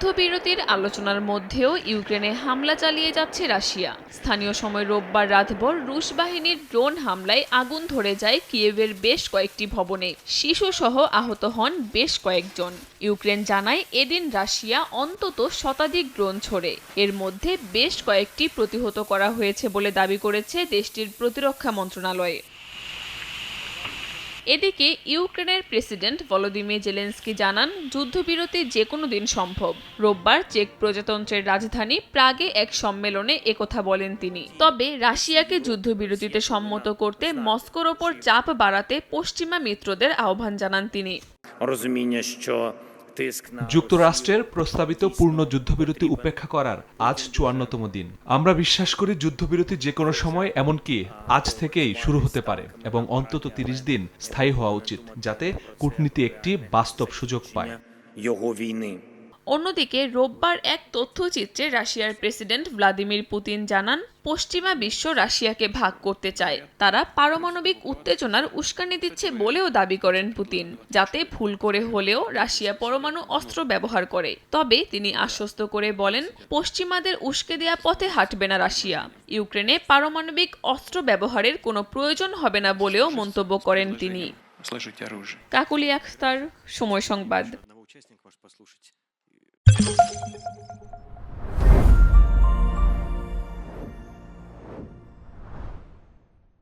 যুদ্ধবিরতির আলোচনার মধ্যেও ইউক্রেনে হামলা চালিয়ে যাচ্ছে রাশিয়া। স্থানীয় সময় রোববার রাতভর রুশ বাহিনীর ড্রোন হামলায় আগুন ধরে যায় কিয়েভের বেশ কয়েকটি ভবনে। শিশুসহ আহত হন বেশ কয়েকজন। ইউক্রেন জানায় এদিন রাশিয়া অন্তত শতাধিক ড্রোন ছোড়ে। এর মধ্যে বেশ কয়েকটি প্রতিহত করা হয়েছে বলে দাবি করেছে দেশটির প্রতিরক্ষা মন্ত্রণালয়। এদিকে ইউক্রেনের প্রেসিডেন্ট ভলোদিমির জেলেনস্কি জানান যুদ্ধবিরতি যে কোনো দিন সম্ভব। রোববার চেক প্রজাতন্ত্রের রাজধানী প্রাগে এক সম্মেলনে একথা বলেন তিনি। তবে রাশিয়াকে যুদ্ধবিরতিতে সম্মত করতে মস্কোর ওপর চাপ বাড়াতে পশ্চিমা মিত্রদের আহ্বান জানান তিনি। যুক্তরাষ্ট্রের প্রস্তাবিত পূর্ণ যুদ্ধবিরতি উপেক্ষা করার আজ ৫৪তম দিন। আমরা বিশ্বাস করি যুদ্ধবিরতি যে কোনো সময়, এমনকি আজ থেকেই শুরু হতে পারে এবং অন্তত ৩০ দিন স্থায়ী হওয়া উচিত, যাতে কূটনীতি একটি বাস্তব সুযোগ পায়। অন্যদিকে রোববার এক তথ্যচিত্রে রাশিয়ার প্রেসিডেন্ট ভ্লাদিমির পুতিন জানান পশ্চিমা বিশ্ব রাশিয়াকে ভাগ করতে চায়। তারা পারমাণবিক উত্তেজনার উস্কানি দিচ্ছে বলেও দাবি করেন পুতিন, যাতে ভুল করে হলেও রাশিয়া পরমাণু অস্ত্র ব্যবহার করে। তবে তিনি আশ্বস্ত করে বলেন পশ্চিমাদের উস্কে দেয়া পথে হাঁটবে না রাশিয়া। ইউক্রেনে পারমাণবিক অস্ত্র ব্যবহারের কোনো প্রয়োজন হবে না বলেও মন্তব্য করেন তিনি। কাকলি আখতার, সময় সংবাদ।